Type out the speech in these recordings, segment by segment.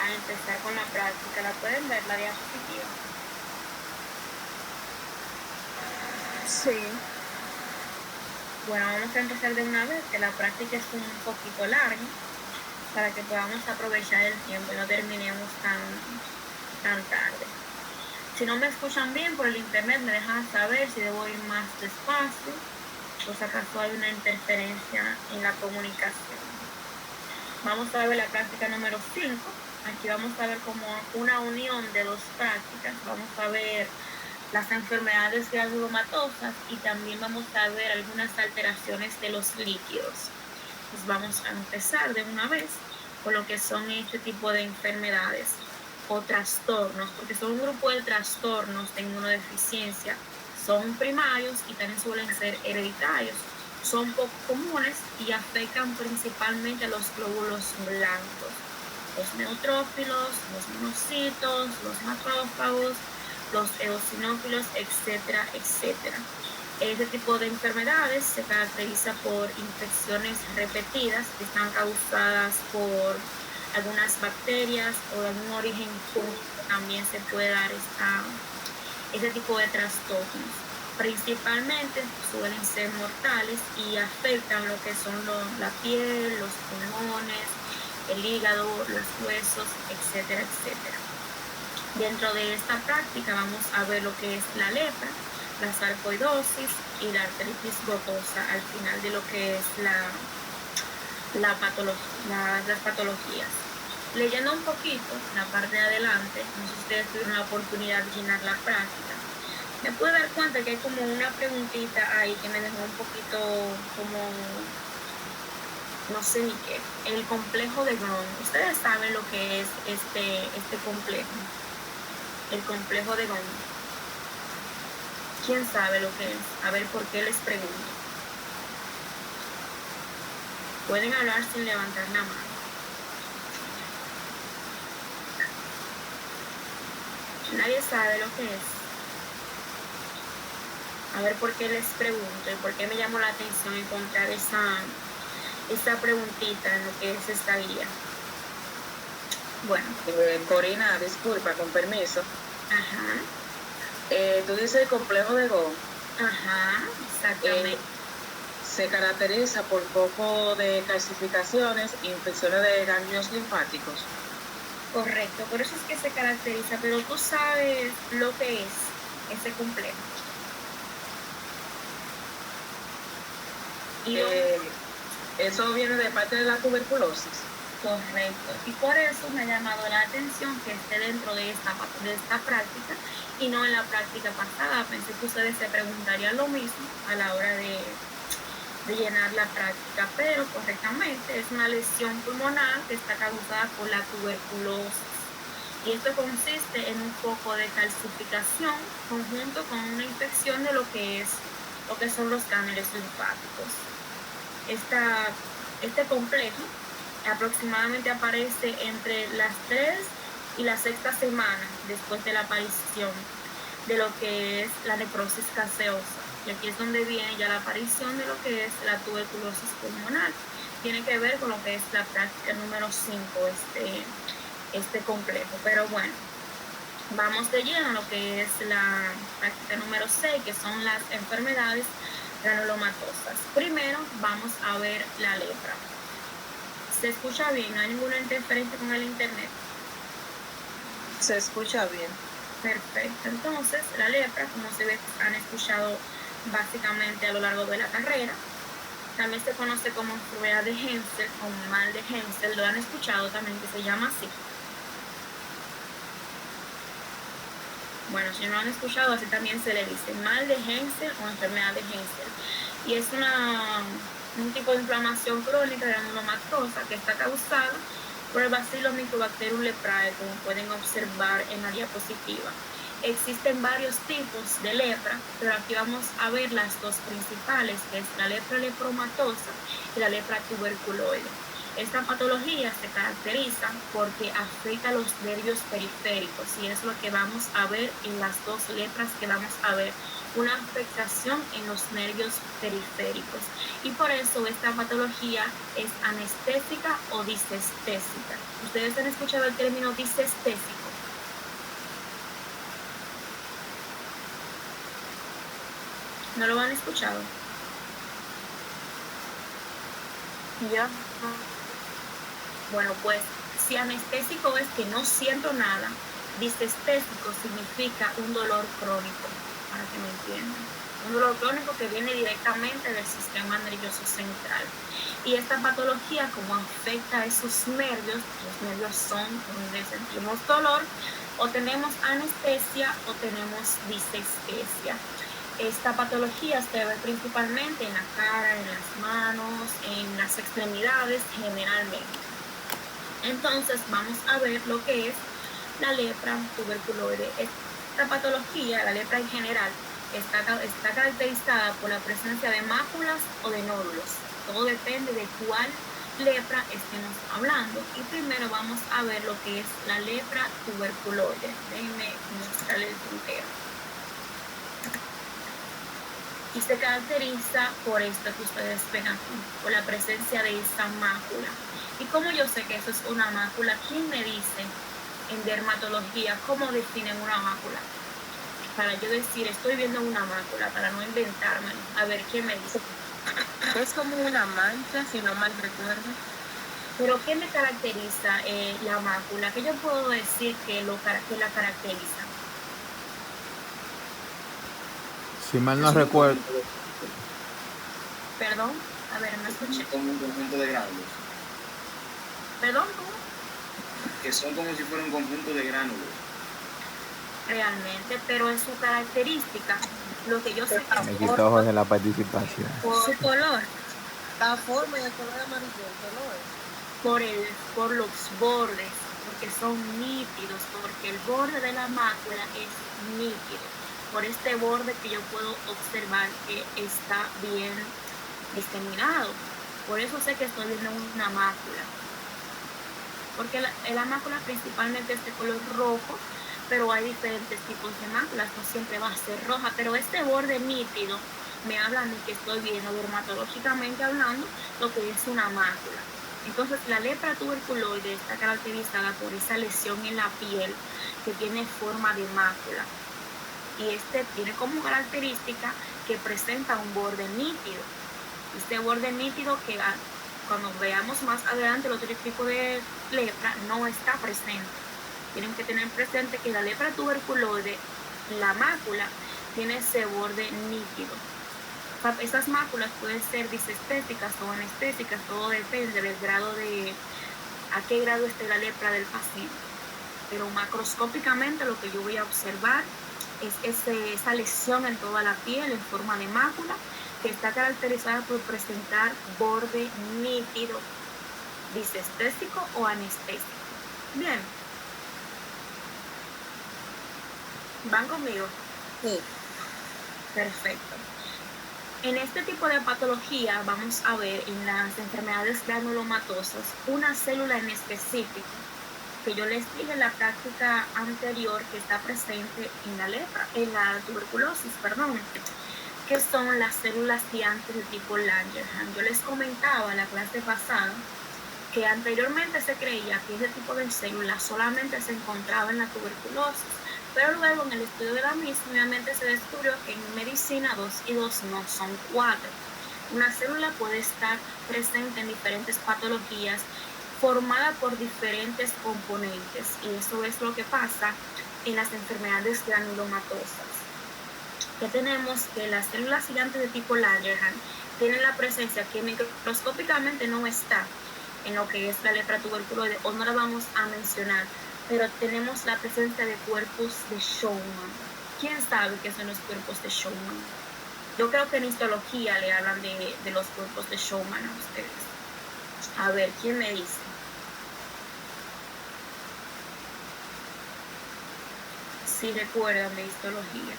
a empezar con la práctica. ¿La pueden ver, la diapositiva? Sí. Bueno, vamos a empezar de una vez, que la práctica es un poquito larga, para que podamos aprovechar el tiempo y no terminemos tan tarde. Si no me escuchan bien por el internet, me dejan saber si debo ir más despacio, o si acaso hay una interferencia en la comunicación. Vamos a ver la práctica número 5. Aquí vamos a ver como una unión de dos prácticas. Vamos a ver las enfermedades granulomatosas y también vamos a ver algunas alteraciones de los líquidos. Pues vamos a empezar de una vez con lo que son este tipo de enfermedades o trastornos, porque son un grupo de trastornos de inmunodeficiencia. Son primarios y también suelen ser hereditarios. Son poco comunes y afectan principalmente a los glóbulos blancos, los neutrófilos, los monocitos, los macrófagos, los eosinófilos, etcétera, etcétera. Este tipo de enfermedades se caracteriza por infecciones repetidas que están causadas por algunas bacterias o de algún origen fúngico. También se puede dar este tipo de trastornos. Principalmente suelen ser mortales y afectan lo que son la piel, los pulmones, el hígado, los huesos, etcétera, etcétera. Dentro de esta práctica vamos a ver lo que es la lepra, la sarcoidosis y la artritis gotosa al final de lo que es las patologías. Leyendo un poquito la parte de adelante, no sé si ustedes tuvieron la oportunidad de llenar la práctica, me pude dar cuenta que hay como una preguntita ahí que me dejó un poquito como, no sé ni qué, el complejo de Grom. Ustedes saben lo que es este complejo, el complejo de Grom. ¿Quién sabe lo que es? A ver, ¿por qué les pregunto? Pueden hablar sin levantar la mano. Nadie sabe lo que es. A ver, ¿por qué les pregunto? ¿Y por qué me llamó la atención encontrar esa preguntita en lo que es esta guía? Bueno. Corina, disculpa, con permiso. Ajá. Tú dices el complejo de Gom. Ajá, exactamente. Se caracteriza por poco de calcificaciones e infecciones de ganglios linfáticos. Correcto, por eso es que se caracteriza, pero tú sabes lo que es ese complejo. Y eso viene de parte de la tuberculosis. Correcto, y por eso me ha llamado la atención que esté dentro de esta práctica y no en la práctica pasada. Pensé que ustedes se preguntarían lo mismo a la hora de llenar la práctica, pero correctamente es una lesión pulmonar que está causada por la tuberculosis. Y esto consiste en un foco de calcificación conjunto con una infección de lo que son los ganglios linfáticos. Este complejo aproximadamente aparece entre las 3 y la 6ª semana después de la aparición de lo que es la necrosis gaseosa. Y aquí es donde viene ya la aparición de lo que es la tuberculosis pulmonar. Tiene que ver con lo que es la práctica número 5, este complejo. Pero bueno, vamos de lleno a lo que es la práctica número 6, que son las enfermedades granulomatosas. Primero vamos a ver la lepra. ¿Se escucha bien? ¿No hay ninguna interferencia con el internet? Se escucha bien. Perfecto. Entonces, la lepra, como se han escuchado básicamente a lo largo de la carrera, también se conoce como enfermedad de Hensel o mal de Hensel. Lo han escuchado también, que se llama así. Bueno, si no lo han escuchado, así también se le dice mal de Hensel o enfermedad de Hensel. Y es un tipo de inflamación crónica granulomatosa que está causada por el Bacillus Mycobacterium leprae, como pueden observar en la diapositiva. Existen varios tipos de lepra, pero aquí vamos a ver las dos principales, que es la lepra lepromatosa y la lepra tuberculoide. Esta patología se caracteriza porque afecta los nervios periféricos y es lo que vamos a ver en las dos lepras que vamos a ver una afectación en los nervios periféricos. Y por eso esta patología es anestésica o disestésica. ¿Ustedes han escuchado el término disestésico? ¿No lo han escuchado? Ya. Bueno, pues si anestésico es que no siento nada, disestésico significa un dolor crónico, para que me entiendan. Un dolor crónico que viene directamente del sistema nervioso central. Y esta patología, como afecta a esos nervios, los nervios son donde sentimos dolor, o tenemos anestesia o tenemos disestesia. Esta patología se ve principalmente en la cara, en las manos, en las extremidades generalmente. Entonces vamos a ver lo que es la lepra tuberculoide. Esta patología, la lepra en general, está caracterizada por la presencia de máculas o de nódulos. Todo depende de cuál lepra estemos hablando. Y primero vamos a ver lo que es la lepra tuberculoide. Déjenme mostrarles el puntero. Y se caracteriza por esto que ustedes ven aquí, por la presencia de esta mácula. Y como yo sé que eso es una mácula, ¿quién me dice en dermatología cómo definen una mácula? Para yo decir, estoy viendo una mácula, para no inventármelo. A ver, ¿quién me dice? Es como una mancha, si no mal recuerdo. Pero ¿qué me caracteriza la mácula? ¿Qué yo puedo decir que la caracteriza? Si mal no recuerdo. Perdón, a ver, no escuché. Son un conjunto de gránulos. ¿Perdón? ¿Cómo? Que son como si fuera un conjunto de gránulos. Realmente, pero en su característica, lo que yo sé que Me es quito ojos de la participación. por su color, La forma y el color amarillento, ¿no es? por los bordes, porque son nítidos, porque el borde de la mácula es nítido. Por este borde que yo puedo observar que está bien diseminado. Por eso sé que estoy viendo una mácula. Porque la mácula principalmente es de color rojo, pero hay diferentes tipos de máculas, no siempre va a ser roja, pero este borde nítido me habla de que estoy viendo dermatológicamente hablando lo que es una mácula. Entonces la lepra tuberculoide está caracterizada por esa lesión en la piel que tiene forma de mácula. Y este tiene como característica que presenta un borde nítido. Este borde nítido que cuando veamos más adelante el otro tipo de lepra no está presente. Tienen que tener presente que la lepra tuberculoide, la mácula, tiene ese borde nítido. Esas máculas pueden ser disestésicas o anestésicas, todo depende del grado a qué grado esté la lepra del paciente. Pero macroscópicamente lo que yo voy a observar es esa lesión en toda la piel en forma de mácula que está caracterizada por presentar borde nítido, disestésico o anestésico. Bien. ¿Van conmigo? Sí. Perfecto. En este tipo de patología vamos a ver en las enfermedades granulomatosas una célula en específico que yo les dije en la práctica anterior que está presente en la tuberculosis, que son las células gigantes de tipo Langerhans. Yo les comentaba en la clase pasada que anteriormente se creía que ese tipo de células solamente se encontraba en la tuberculosis, pero luego en el estudio de la misma obviamente se descubrió que en medicina 2 y 2 no son 4. Una célula puede estar presente en diferentes patologías formada por diferentes componentes, y eso es lo que pasa en las enfermedades granulomatosas. Que tenemos que las células gigantes de tipo Langerhans tienen la presencia que microscópicamente no está en lo que es la lepra tuberculoide, o no la vamos a mencionar, pero tenemos la presencia de cuerpos de Schaumann. ¿Quién sabe qué son los cuerpos de Schaumann? Yo creo que en histología le hablan de los cuerpos de Schaumann a ustedes. A ver, ¿quién me dice? Si recuerdan de histología.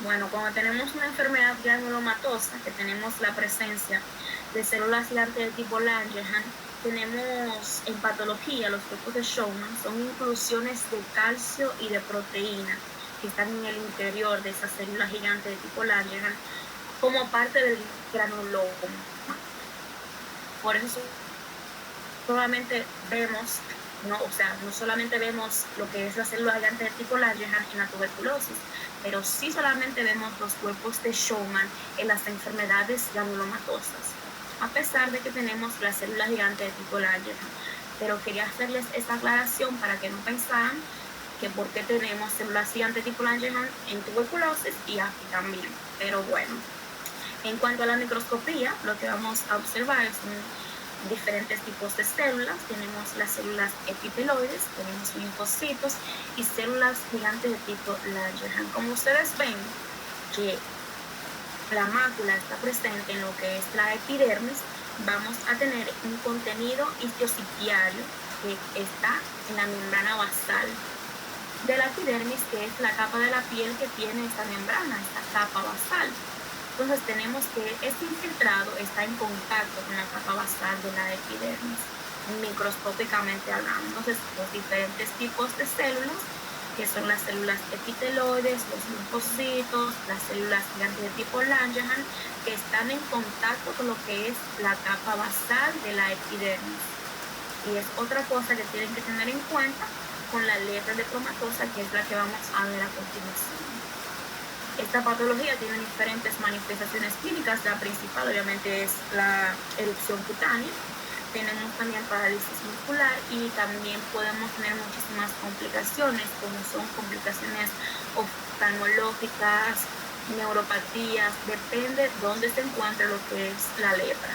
Bueno, cuando tenemos una enfermedad granulomatosa, que tenemos la presencia de células gigantes de tipo Langerhans, tenemos en patología, los cuerpos de Schaumann son inclusiones de calcio y de proteína que están en el interior de esa célula gigante de tipo Langerhans como parte del granuloma. Por eso solamente vemos, no solamente vemos lo que es la célula gigante de tipo Langerhans en la tuberculosis, pero sí solamente vemos los cuerpos de Schaumann en las enfermedades granulomatosas, a pesar de que tenemos la célula gigante de tipo Langerhans. Pero quería hacerles esta aclaración para que no pensaran que por qué tenemos células gigantes de tipo Langerhans en tuberculosis y aquí también. Pero bueno, en cuanto a la microscopía, lo que vamos a observar son diferentes tipos de células. Tenemos las células epiteloides, tenemos linfocitos y células gigantes de tipo Langerhans. Como ustedes ven que la mácula está presente en lo que es la epidermis, vamos a tener un contenido histiocytiario que está en la membrana basal de la epidermis, que es la capa de la piel que tiene esta membrana, esta capa basal. Entonces tenemos que este infiltrado está en contacto con la capa basal de la epidermis, microscópicamente hablando. Entonces los diferentes tipos de células, que son las células epiteloides, los linfocitos, las células gigantes de tipo Langerhans, que están en contacto con lo que es la capa basal de la epidermis. Y es otra cosa que tienen que tener en cuenta con la lepra leptomatosa, que es la que vamos a ver a continuación. Esta patología tiene diferentes manifestaciones clínicas. La principal obviamente es la erupción cutánea. Tenemos también parálisis muscular y también podemos tener muchísimas complicaciones, como son complicaciones oftalmológicas, neuropatías, depende dónde se encuentre lo que es la lepra.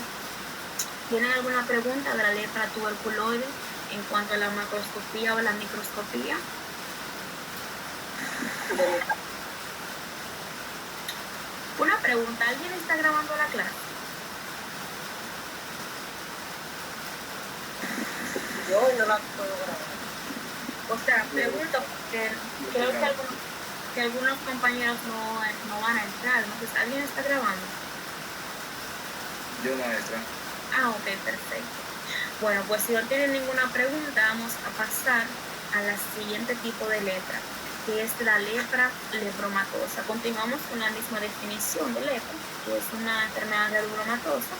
¿Tienen alguna pregunta de la lepra tuberculoide en cuanto a la macroscopía o la microscopía? Una pregunta, ¿alguien está grabando la clase? Yo no la puedo grabar. O sea, pregunto porque creo que algunos compañeros no van a entrar. Entonces, ¿alguien está grabando? Yo, maestra. Ah, ok, perfecto. Bueno, pues si no tienen ninguna pregunta, vamos a pasar a la siguiente tipo de lepra, que es la lepra lepromatosa. Continuamos con la misma definición de lepra, que es una enfermedad lepromatosa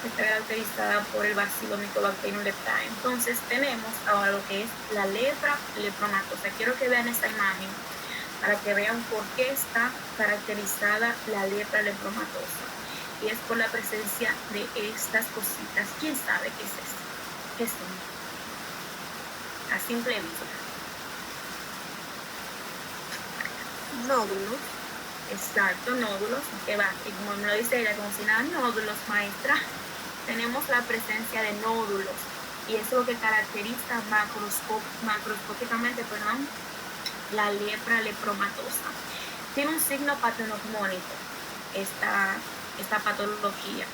que está caracterizada por el bacilo Mycobacterium leprae. Entonces tenemos ahora lo que es la lepra lepromatosa. Quiero que vean esta imagen para que vean por qué está caracterizada la lepra lepromatosa. Y es por la presencia de estas cositas. ¿Quién sabe qué es esto? ¿Qué son? A simple vista. Nódulos. Exacto, nódulos, que va, y como me lo dice ella, como si nada, nódulos, maestra. Tenemos la presencia de nódulos y eso es lo que caracteriza macroscópicamente, la lepra lepromatosa. Tiene un signo patognomónico esta patología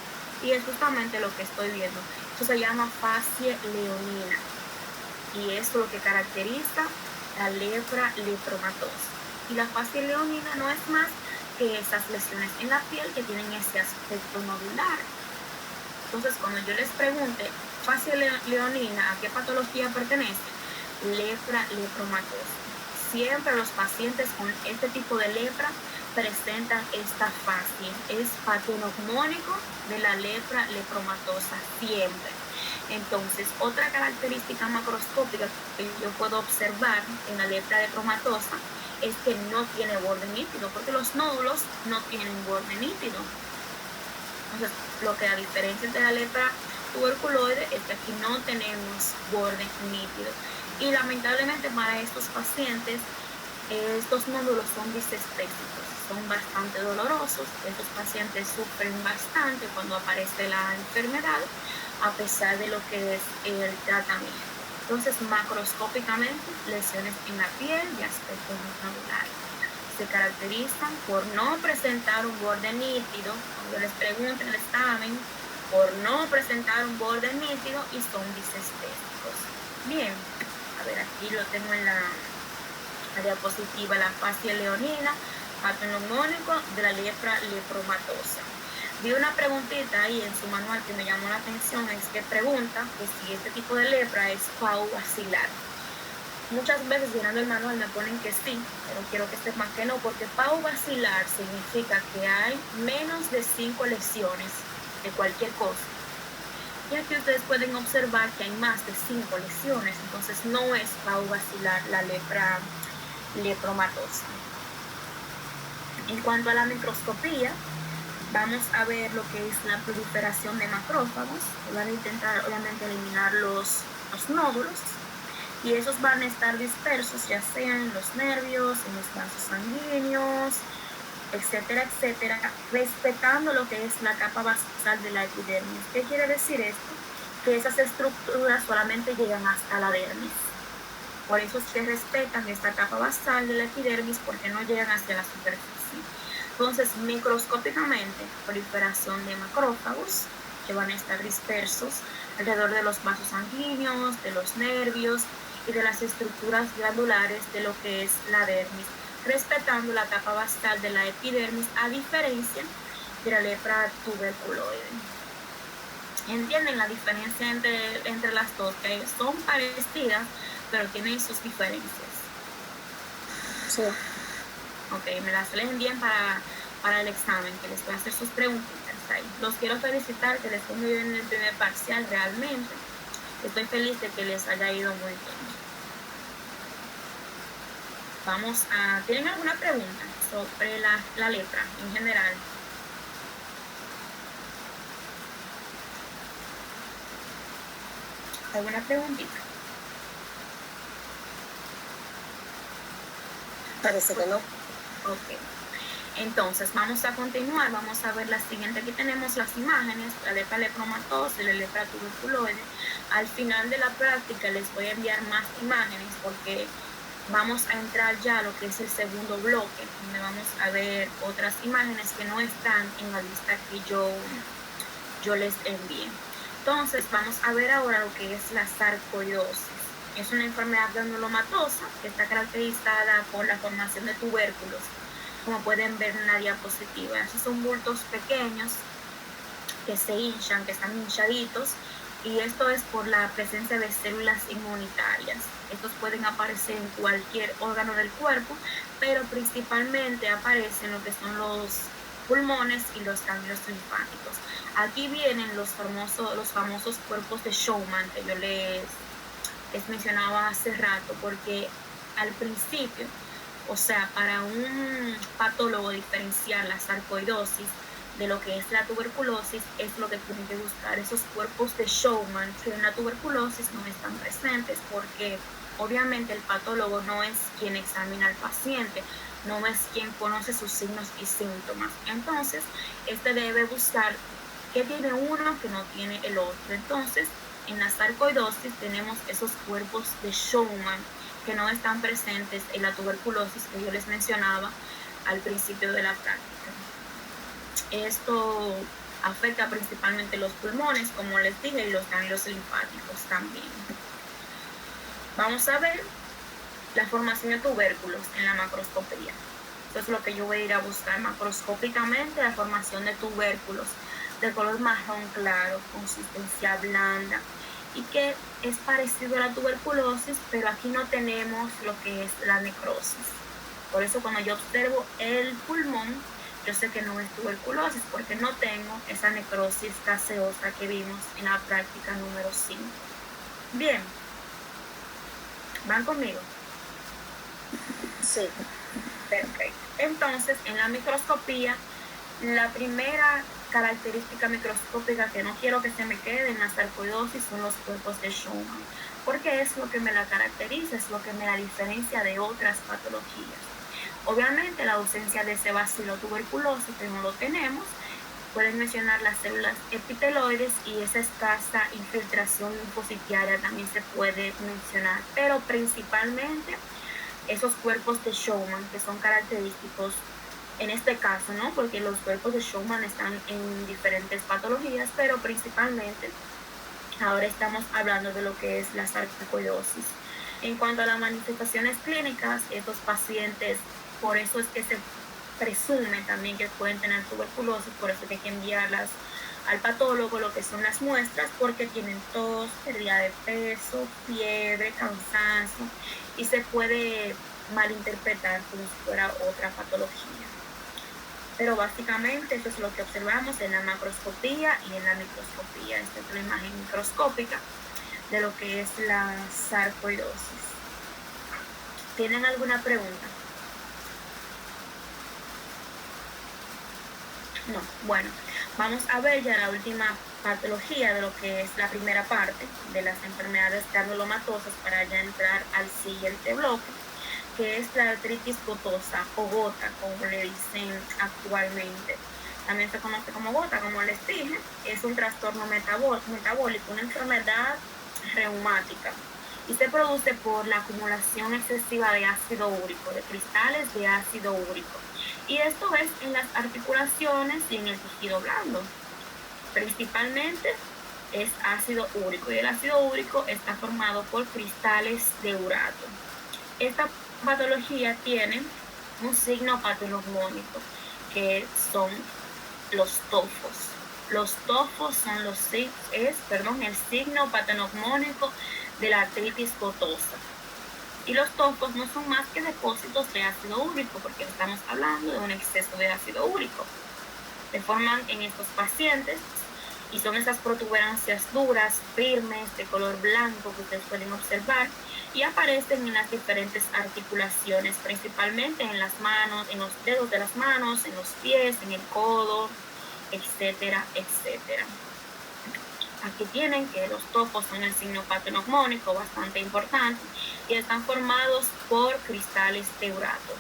y es justamente lo que estoy viendo. Esto se llama facie leonina y es lo que caracteriza la lepra lepromatosa. Y la facie leonina no es más que esas lesiones en la piel que tienen ese aspecto nodular. Entonces, cuando yo les pregunte facie leonina, ¿a qué patología pertenece? Lepra lepromatosa. Siempre los pacientes con este tipo de lepra presentan esta facie. Es patognomónico de la lepra lepromatosa, siempre. Entonces, otra característica macroscópica que yo puedo observar en la lepra lepromatosa es que no tiene borde nítido, porque los nódulos no tienen borde nítido. Entonces, lo que la diferencia de la lepra tuberculoide es que aquí no tenemos borde nítido. Y lamentablemente para estos pacientes, estos nódulos son disestésicos, son bastante dolorosos. Estos pacientes sufren bastante cuando aparece la enfermedad, a pesar de lo que es el tratamiento. Entonces, macroscópicamente, lesiones en la piel de aspecto nodular. Se caracterizan por no presentar un borde nítido. Cuando les pregunten el examen, por no presentar un borde nítido y son disestésicos. Bien, a ver, aquí lo tengo en la diapositiva, la facie leonina, patognomónico de la lepra lepromatosa. Vi una preguntita ahí en su manual que me llamó la atención, es que pregunta que si este tipo de lepra es FAU vacilar. Muchas veces llenando el manual me ponen que sí, pero quiero que sepan que no, porque FAU vacilar significa que hay menos de 5 lesiones de cualquier cosa. Y aquí ustedes pueden observar que hay más de 5 lesiones, entonces no es FAU vacilar la lepra lepromatosa. En cuanto a la microscopía, vamos a ver lo que es la proliferación de macrófagos. Van a intentar obviamente eliminar los nódulos y esos van a estar dispersos ya sea en los nervios, en los vasos sanguíneos, etcétera, etcétera, respetando lo que es la capa basal de la epidermis. ¿Qué quiere decir esto? Que esas estructuras solamente llegan hasta la dermis. Por eso es que respetan esta capa basal de la epidermis, porque no llegan hacia la superficie. Entonces, microscópicamente, proliferación de macrófagos que van a estar dispersos alrededor de los vasos sanguíneos, de los nervios y de las estructuras glandulares de lo que es la dermis, respetando la capa basal de la epidermis, a diferencia de la lepra tuberculoide. ¿Entienden la diferencia entre las dos? Que son parecidas, pero tienen sus diferencias. Sí. Ok, me las leen bien para el examen, que les voy a hacer sus preguntitas ahí. Los quiero felicitar, que les fue muy bien en el primer parcial, realmente. Estoy feliz de que les haya ido muy bien. ¿Tienen alguna pregunta sobre la lepra en general? ¿Alguna preguntita? Parece que no. Ok. Entonces, vamos a continuar. Vamos a ver la siguiente. Aquí tenemos las imágenes, la lepra lepromatosa y la lepra tuberculoide. Al final de la práctica les voy a enviar más imágenes porque vamos a entrar ya a lo que es el segundo bloque, donde vamos a ver otras imágenes que no están en la lista que yo les envié. Entonces, vamos a ver ahora lo que es la sarcoidosis. Es una enfermedad granulomatosa que está caracterizada por la formación de tubérculos, como pueden ver en la diapositiva. Esos son bultos pequeños que se hinchan, que están hinchaditos, y esto es por la presencia de células inmunitarias. Estos pueden aparecer en cualquier órgano del cuerpo, pero principalmente aparecen lo que son los pulmones y los ganglios linfáticos. Aquí vienen los famosos cuerpos de Schaumann que yo les mencionaba hace rato, porque al principio, o sea, para un patólogo diferenciar la sarcoidosis de lo que es la tuberculosis, es lo que tienen que buscar. Esos cuerpos de Schaumann que en la tuberculosis no están presentes, porque obviamente el patólogo no es quien examina al paciente, no es quien conoce sus signos y síntomas. Entonces, debe buscar qué tiene uno que no tiene el otro. Entonces, en la sarcoidosis tenemos esos cuerpos de Schaumann que no están presentes en la tuberculosis que yo les mencionaba al principio de la práctica. Esto afecta principalmente los pulmones, como les dije, y los ganglios linfáticos también. Vamos a ver la formación de tubérculos en la macroscopía. Esto es lo que yo voy a ir a buscar macroscópicamente, la formación de tubérculos de color marrón claro, consistencia blanda, y que es parecido a la tuberculosis, pero aquí no tenemos lo que es la necrosis. Por eso cuando yo observo el pulmón, yo sé que no es tuberculosis, porque no tengo esa necrosis gaseosa que vimos en la práctica número 5. Bien, ¿van conmigo? Sí. Perfecto. Entonces, en la microscopía, la primera característica microscópica que no quiero que se me quede en la sarcoidosis son los cuerpos de Schaumann, porque es lo que me la caracteriza, es lo que me la diferencia de otras patologías. Obviamente la ausencia de ese bacilo tuberculoso que no lo tenemos, pueden mencionar las células epiteloides y esa escasa infiltración linfocitiaria también se puede mencionar, pero principalmente esos cuerpos de Schaumann que son característicos en este caso, ¿no? Porque los cuerpos de Schaumann están en diferentes patologías, pero principalmente ahora estamos hablando de lo que es la sarcoidosis. En cuanto a las manifestaciones clínicas, estos pacientes, por eso es que se presume también que pueden tener tuberculosis, por eso hay que enviarlas al patólogo, lo que son las muestras, porque tienen tos, pérdida de peso, fiebre, cansancio, y se puede malinterpretar como si fuera otra patología. Pero básicamente eso es lo que observamos en la macroscopía y en la microscopía. Esta es la imagen microscópica de lo que es la sarcoidosis. ¿Tienen alguna pregunta? No, bueno, vamos a ver ya la última patología de lo que es la primera parte de las enfermedades granulomatosas para ya entrar al siguiente bloque, que es la artritis gotosa o gota, como le dicen actualmente. También se conoce como gota, como les dije, es un trastorno metabólico, una enfermedad reumática, y se produce por la acumulación excesiva de ácido úrico, de cristales de ácido úrico. Y esto es en las articulaciones y en el tejido blando. Principalmente es ácido úrico, y el ácido úrico está formado por cristales de urato. Esta patología tiene un signo patognomónico, que son los tofos. Los tofos son el signo patognomónico de la artritis gotosa. Y los tofos no son más que depósitos de ácido úrico, porque estamos hablando de un exceso de ácido úrico. Se forman en estos pacientes y son esas protuberancias duras, firmes, de color blanco que ustedes pueden observar, y aparecen en las diferentes articulaciones, principalmente en las manos, en los dedos de las manos, en los pies, en el codo, etcétera, etcétera. Aquí tienen que los tofos son el signo patognomónico bastante importante y están formados por cristales de urato.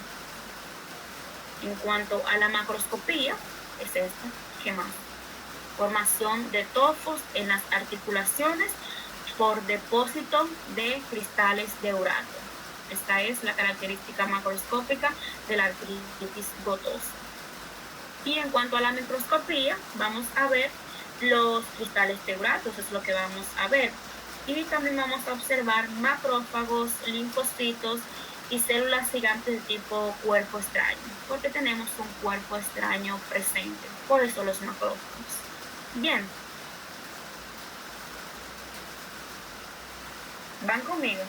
En cuanto a la macroscopía, es esta, ¿qué más? Formación de tofos en las articulaciones por depósito de cristales de urato. Esta es la característica macroscópica de la artritis gotosa. Y en cuanto a la microscopía, vamos a ver los cristales de urato, eso es lo que vamos a ver. Y también vamos a observar macrófagos, linfocitos y células gigantes de tipo cuerpo extraño, porque tenemos un cuerpo extraño presente, por eso los macrófagos. Bien. ¿Van conmigo?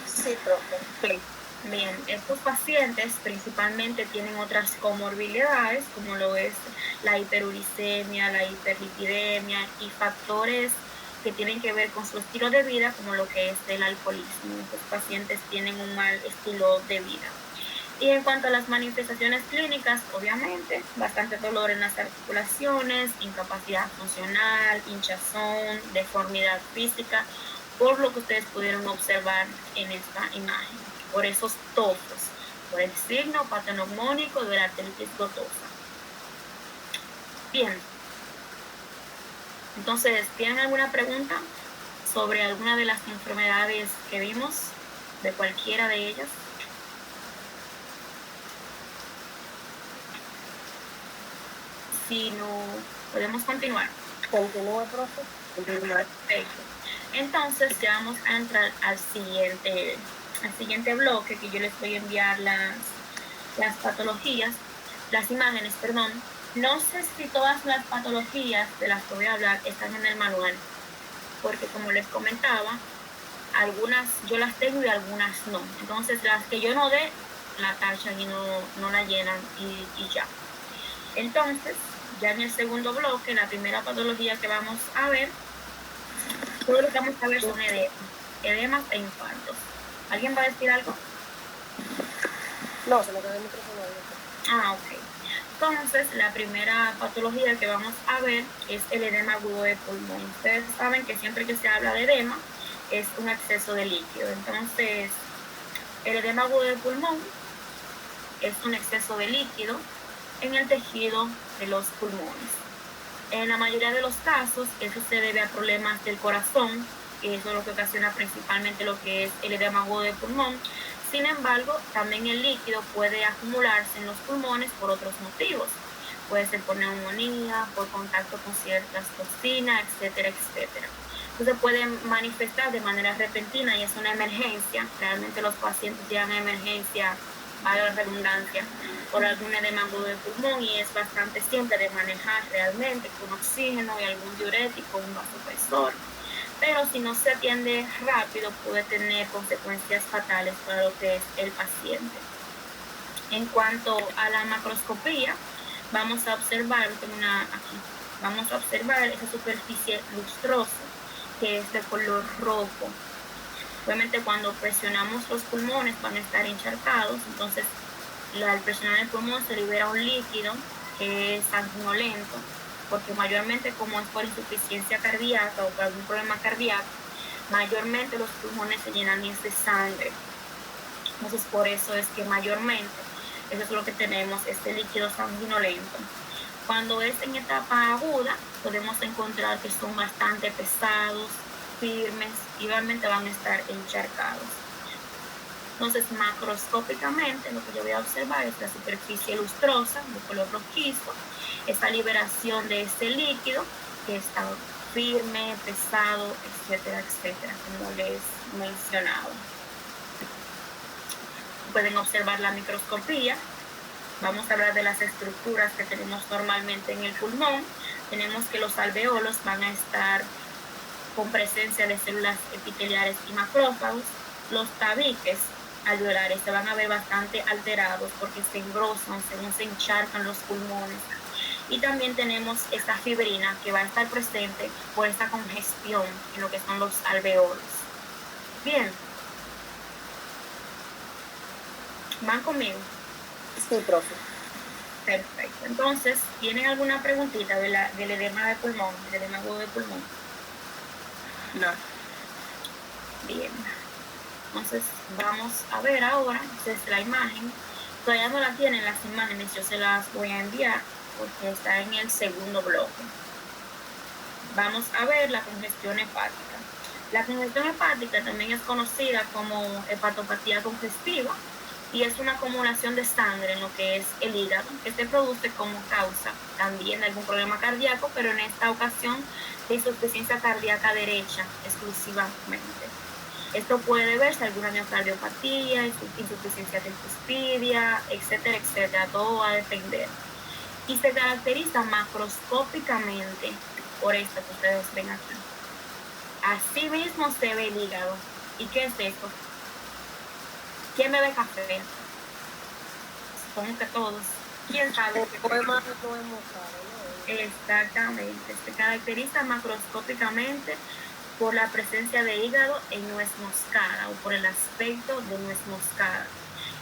Sí, profe. Sí. Bien, estos pacientes principalmente tienen otras comorbilidades, como lo es la hiperuricemia, la hiperlipidemia y factores que tienen que ver con su estilo de vida, como lo que es el alcoholismo. Estos pacientes tienen un mal estilo de vida. Y en cuanto a las manifestaciones clínicas, obviamente, bastante dolor en las articulaciones, incapacidad funcional, hinchazón, deformidad física, por lo que ustedes pudieron observar en esta imagen, por esos tofos, por el signo patognomónico de la artritis gotosa. Bien. Entonces, ¿tienen alguna pregunta sobre alguna de las enfermedades que vimos, de cualquiera de ellas? Si no, podemos continuar. Continúa, profe. Perfecto. Entonces ya vamos a entrar al siguiente bloque, que yo les voy a enviar las patologías, las imágenes, perdón. No sé si todas las patologías de las que voy a hablar están en el manual, porque como les comentaba, algunas yo las tengo y algunas no. Entonces las que yo no dé, la tachan y no la llenan y ya. Entonces, ya en el segundo bloque, la primera patología que vamos a ver, todo lo que vamos a ver son edemas e infartos. ¿Alguien va a decir algo? No, se me quedó el micrófono abierto. Ok. Entonces, la primera patología que vamos a ver es el edema agudo de pulmón. Ustedes saben que siempre que se habla de edema es un exceso de líquido. Entonces, el edema agudo de pulmón es un exceso de líquido en el tejido de los pulmones. En la mayoría de los casos, eso se debe a problemas del corazón, que eso es lo que ocasiona principalmente lo que es el edema agudo de pulmón. Sin embargo, también el líquido puede acumularse en los pulmones por otros motivos. Puede ser por neumonía, por contacto con ciertas toxinas, etcétera, etcétera. Entonces puede manifestar de manera repentina y es una emergencia. Realmente los pacientes llegan a emergencia para la redundancia, por algún edema agudo de pulmón, y es bastante simple de manejar realmente con oxígeno y algún diurético, un vasopresor. Pero si no se atiende rápido puede tener consecuencias fatales para lo que es el paciente. En cuanto a la macroscopía, vamos a observar, vamos a observar esa superficie lustrosa que es de color rojo. Obviamente cuando presionamos los pulmones van a estar encharcados, entonces al presionar el pulmón se libera un líquido que es sanguinolento, porque mayormente como es por insuficiencia cardíaca o por algún problema cardíaco, mayormente los pulmones se llenan de sangre. Entonces por eso es que mayormente eso es lo que tenemos, este líquido sanguinolento. Cuando es en etapa aguda, podemos encontrar que son bastante pesados, firmes y realmente van a estar encharcados. Entonces, macroscópicamente, lo que yo voy a observar es la superficie lustrosa, de color rojizo, esa liberación de este líquido que está firme, pesado, etcétera, etcétera, como les mencionaba. Pueden observar la microscopía. Vamos a hablar de las estructuras que tenemos normalmente en el pulmón. Tenemos que los alveolos van a estar con presencia de células epiteliares y macrófagos. Los tabiques alveolares se van a ver bastante alterados porque se engrosan según se encharcan los pulmones. Y también tenemos esta fibrina que va a estar presente por esta congestión en lo que son los alveolos. Bien. ¿Van conmigo? Sí, profe. Perfecto. Entonces, ¿tienen alguna preguntita del edema de pulmón, del edema agudo de pulmón? No. Bien. Entonces, vamos a ver ahora, desde la imagen. Todavía no la tienen las imágenes, yo se las voy a enviar porque está en el segundo bloque. Vamos a ver la congestión hepática. La congestión hepática también es conocida como hepatopatía congestiva y es una acumulación de sangre en lo que es el hígado, que se produce como causa también de algún problema cardíaco, pero en esta ocasión de insuficiencia cardíaca derecha exclusivamente. Esto puede deberse a alguna miocardiopatía, insuficiencia tricuspidia, etcétera, etcétera. Todo va a depender. Y se caracteriza macroscópicamente por esto que ustedes ven aquí. Así mismo se ve el hígado. ¿Y qué es esto? ¿Quién bebe café? Supongo que todos. ¿Quién sabe? Exactamente. Se caracteriza macroscópicamente por la presencia de hígado en nuez moscada o por el aspecto de nuez moscada.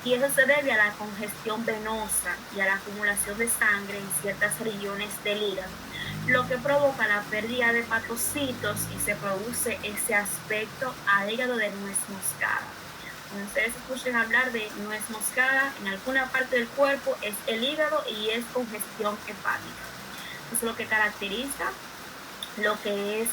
Y eso se debe a la congestión venosa y a la acumulación de sangre en ciertas regiones del hígado, lo que provoca la pérdida de hepatocitos y se produce ese aspecto al hígado de nuez moscada. Cuando ustedes escuchen hablar de nuez moscada, en alguna parte del cuerpo es el hígado y es congestión hepática. Eso es lo que caracteriza lo que es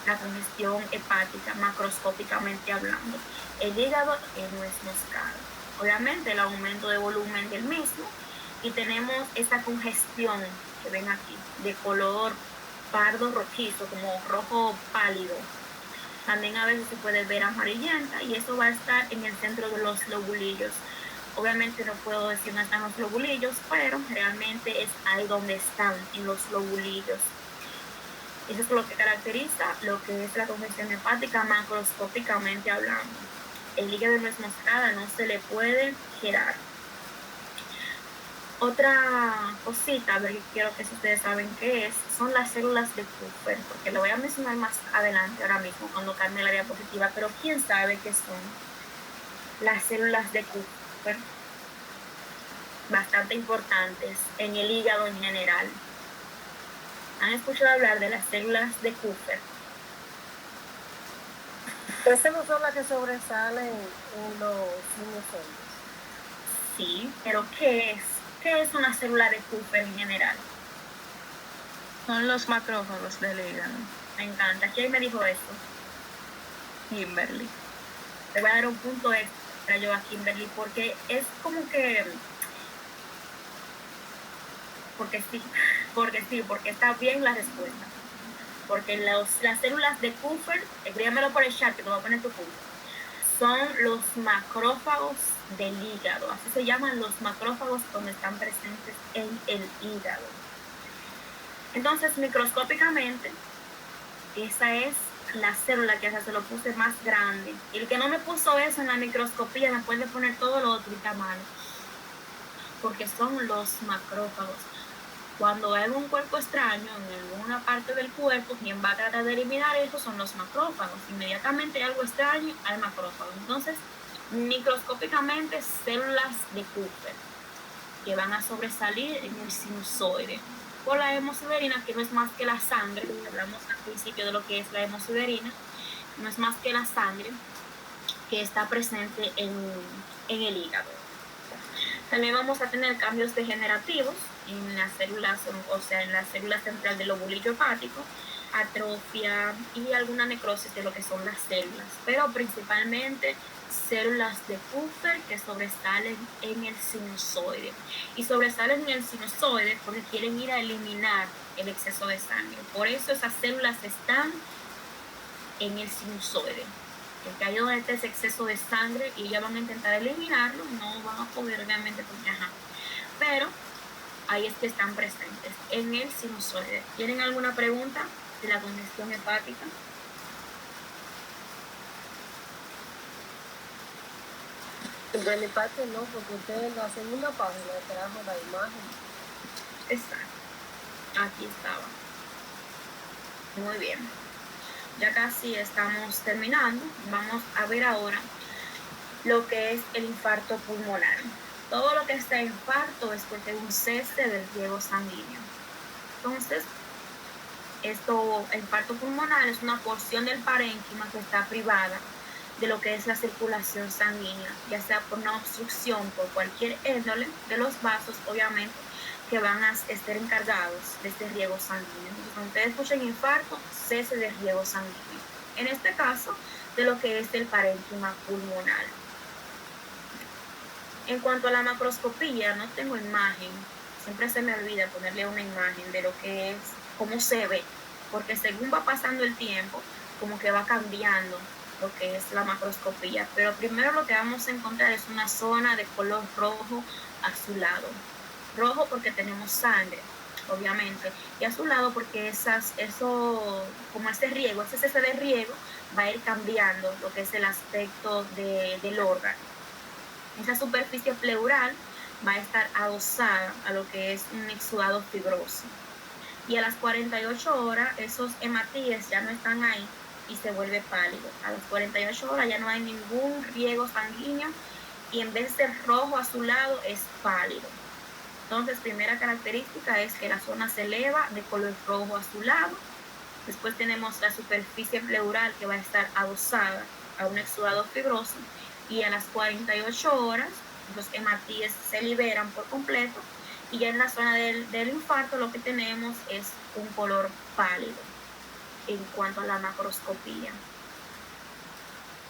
la congestión hepática, macroscópicamente hablando. El hígado en nuez moscada. Obviamente el aumento de volumen del mismo y tenemos esta congestión que ven aquí de color pardo rojizo, como rojo pálido. También a veces se puede ver amarillenta y eso va a estar en el centro de los lobulillos. Obviamente no puedo decir dónde están los lobulillos, pero realmente es ahí donde están, en los lobulillos. Eso es lo que caracteriza lo que es la congestión hepática macroscópicamente hablando. El hígado de nuez moscada no se le puede girar. Otra cosita, a ver, quiero que si ustedes saben qué es, son las células de Kupffer, porque lo voy a mencionar más adelante ahora mismo cuando cambie la diapositiva, pero ¿quién sabe qué son las células de Kupffer? Bastante importantes en el hígado en general. ¿Han escuchado hablar de las células de Kupffer? Esas no son las que sobresalen en los sinusoides. Sí, pero ¿qué es? ¿Qué es una célula de Kupffer en general? Son los macrófagos del hígado. Me encanta. ¿Quién me dijo eso? Kimberly. Le voy a dar un punto extra yo a Kimberly porque es como que... porque está bien la respuesta. Porque las células de Kupffer, escríbamelo por el chat que te voy a poner tu punto, son los macrófagos del hígado. Así se llaman los macrófagos cuando están presentes en el hígado. Entonces, microscópicamente, esa es la célula que hasta se lo puse más grande. Y el que no me puso eso en la microscopía me puede poner todo lo otro y está mal. Porque son los macrófagos. Cuando hay un cuerpo extraño en alguna parte del cuerpo, quien va a tratar de eliminar eso son los macrófagos. Inmediatamente hay algo extraño, hay macrófagos. Entonces, microscópicamente, células de Kupffer que van a sobresalir en el sinusoide. Por la hemosiderina, que no es más que la sangre, hablamos al principio de lo que es la hemosiderina, no es más que la sangre que está presente en el hígado. También vamos a tener cambios degenerativos en las células, o sea, en la célula central del lóbulo hepático, atrofia y alguna necrosis de lo que son las células, pero principalmente células de Kupffer que sobresalen en el sinusoide. Y sobresalen en el sinusoide porque quieren ir a eliminar el exceso de sangre. Por eso esas células están en el sinusoide. Porque ahí donde está ese exceso de sangre y ellas van a intentar eliminarlo, no van a poder obviamente porque pero ahí es que están presentes en el sinusoide. ¿Tienen alguna pregunta de la congestión hepática? De mi parte no, porque usted en la segunda página trajo la imagen. Exacto. Aquí estaba. Muy bien. Ya casi estamos terminando. Vamos a ver ahora lo que es el infarto pulmonar. Todo lo que está infarto es porque hay un cese del riego sanguíneo. Entonces, el infarto pulmonar es una porción del parénquima que está privada de lo que es la circulación sanguínea, ya sea por una obstrucción por cualquier índole de los vasos, obviamente, que van a estar encargados de este riego sanguíneo. Entonces, cuando ustedes escuchan infarto, cese de riego sanguíneo. En este caso, de lo que es el parénquima pulmonar. En cuanto a la macroscopía, no tengo imagen. Siempre se me olvida ponerle una imagen de lo que es, cómo se ve, porque según va pasando el tiempo, como que va cambiando lo que es la macroscopía. Pero primero lo que vamos a encontrar es una zona de color rojo azulado. Rojo porque tenemos sangre, obviamente, y azulado porque eso, como ese riego, ese cese de riego, va a ir cambiando lo que es el aspecto del órgano. Esa superficie pleural va a estar adosada a lo que es un exudado fibroso. Y a las 48 horas, esos hematíes ya no están ahí y se vuelve pálido. A las 48 horas ya no hay ningún riego sanguíneo y en vez de rojo azulado es pálido. Entonces, primera característica es que la zona se eleva de color rojo azulado. Después tenemos la superficie pleural que va a estar adosada a un exudado fibroso. Y a las 48 horas, los hematíes se liberan por completo. Y ya en la zona del infarto lo que tenemos es un color pálido en cuanto a la macroscopía.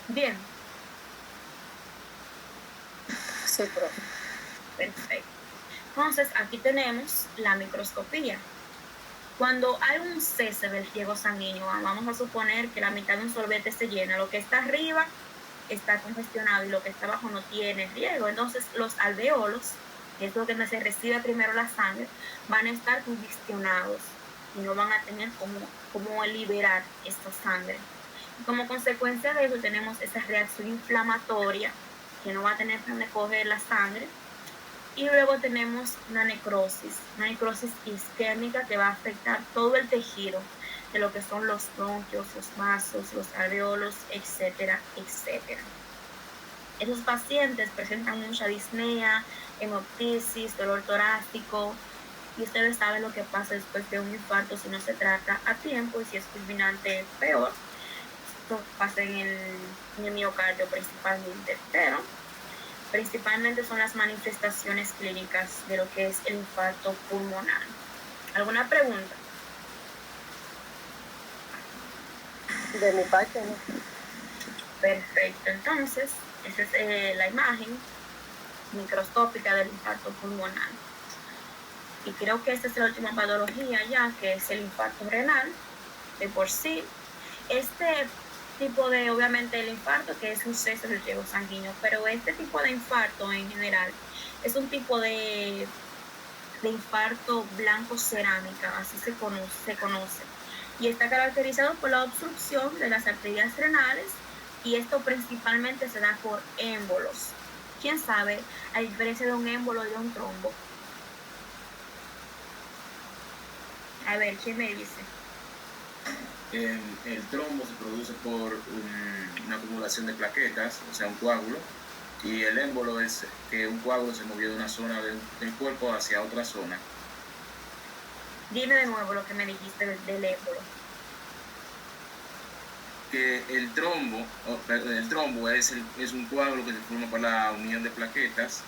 Bien. Sí, profe. Perfecto. Entonces, aquí tenemos la microscopía. Cuando hay un cese del riego sanguíneo, vamos a suponer que la mitad de un sorbete se llena, lo que está arriba está congestionado y lo que está abajo no tiene riego. Entonces, los alveolos, que es lo que se recibe primero la sangre, van a estar congestionados y no van a tener cómo liberar esta sangre. Y como consecuencia de eso tenemos esa reacción inflamatoria que no va a tener donde coger la sangre. Y luego tenemos una necrosis isquémica que va a afectar todo el tejido de lo que son los bronquios, los vasos, los alveolos, etcétera, etcétera. Esos pacientes presentan mucha disnea, hemoptisis, dolor torácico, y ustedes saben lo que pasa después de un infarto si no se trata a tiempo y si es fulminante peor. Esto pasa en el miocardio principalmente, pero principalmente son las manifestaciones clínicas de lo que es el infarto pulmonar. ¿Alguna pregunta? De mi parte no. Perfecto, entonces esa es la imagen microscópica del infarto pulmonar. Y creo que esta es la última patología ya, que es el infarto renal. De por sí, este tipo de, obviamente, el infarto, que es un cese del riego sanguíneo, pero este tipo de infarto en general es un tipo de infarto blanco cerámica, así se conoce, y está caracterizado por la obstrucción de las arterias renales, y esto principalmente se da por émbolos. ¿Quién sabe a diferencia de un émbolo y de un trombo? A ver, ¿quién me dice? El trombo se produce por una acumulación de plaquetas, o sea, un coágulo, y el émbolo es que un coágulo se movió de una zona del cuerpo hacia otra zona. Dime de nuevo lo que me dijiste del émbolo. Que el trombo es un coágulo que se forma por la unión de plaquetas,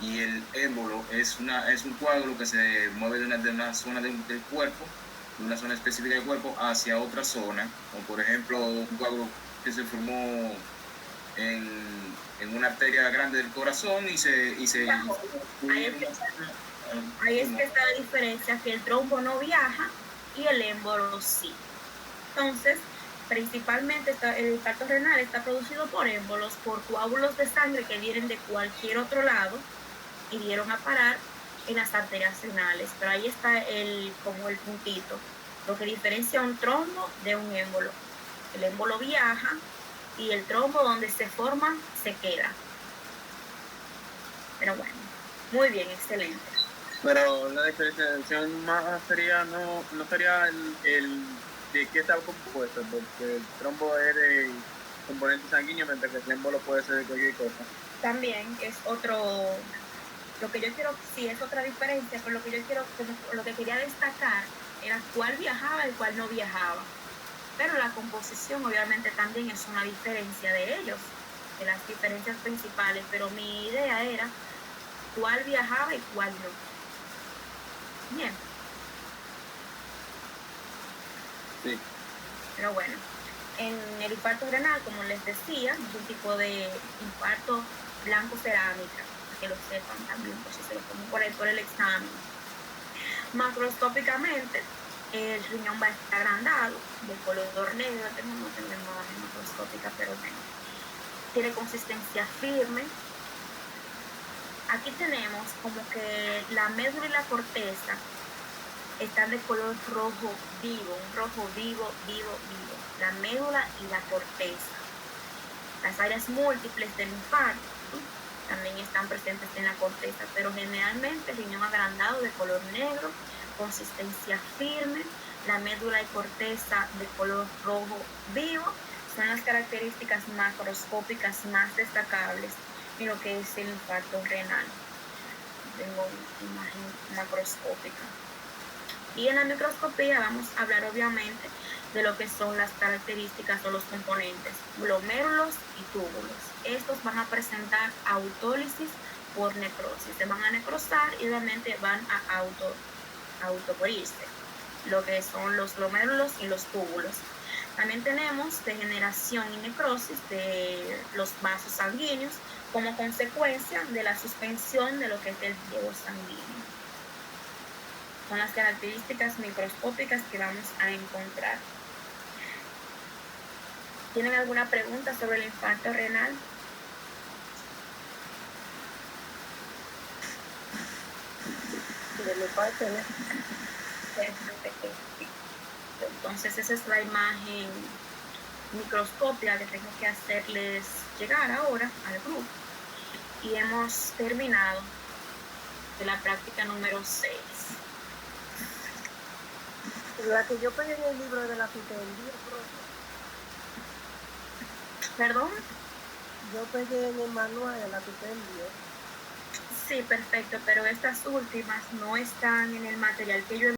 y el émbolo es un coágulo que se mueve de una zona del cuerpo, de una zona específica del cuerpo hacia otra zona, como por ejemplo un coágulo que se formó en una arteria grande del corazón y se ahí es que está la diferencia, que el trombo no viaja y el émbolo sí. Entonces, principalmente el infarto renal está producido por émbolos, por coágulos de sangre que vienen de cualquier otro lado y dieron a parar en las arterias renales. Pero ahí está como el puntito, lo que diferencia un trombo de un émbolo. El émbolo viaja y el trombo, donde se forma, se queda. Pero bueno, muy bien, excelente. Pero la diferenciación más sería, no sería el de qué está compuesto, porque el trombo es de componente sanguíneo, mientras que el émbolo puede ser de cualquier cosa. También es otro, lo que yo quiero, sí es otra diferencia, pero lo que quería destacar era cuál viajaba y cuál no viajaba. Pero la composición obviamente también es una diferencia de ellos, de las diferencias principales, pero mi idea era cuál viajaba y cuál no. Bien. Sí. Pero bueno, en el infarto renal, como les decía, es un tipo de infarto blanco cerámica, para que lo sepan también, por si se lo ponen por el examen. Macroscópicamente, el riñón va a estar agrandado, de color negro, tenemos una imagen macroscópica, pero bueno, tiene consistencia firme. Aquí tenemos como que la médula y la corteza están de color rojo vivo, un rojo vivo, la médula y la corteza. Las áreas múltiples del infarto también están presentes en la corteza, pero generalmente el riñón agrandado de color negro, consistencia firme, la médula y corteza de color rojo vivo, son las características macroscópicas más destacables en lo que es el infarto renal. Tengo una imagen macroscópica. Y en la microscopía vamos a hablar obviamente de lo que son las características o los componentes, glomérulos y túbulos. Estos van a presentar autólisis por necrosis, se van a necrosar y obviamente van a automorirse, lo que son los glomérulos y los túbulos. También tenemos degeneración y necrosis de los vasos sanguíneos como consecuencia de la suspensión de lo que es el riego sanguíneo. Son las características microscópicas que vamos a encontrar. ¿Tienen alguna pregunta sobre el infarto renal? De mi parte, ¿no? Entonces esa es la imagen microscópica que tengo que hacerles llegar ahora al grupo. Y hemos terminado de la práctica número 6. La que yo pegué en el libro de la fitendía, ¿Perdón? yo pegué en el manual de la fitendía. Sí, perfecto, pero estas últimas no están en el material que yo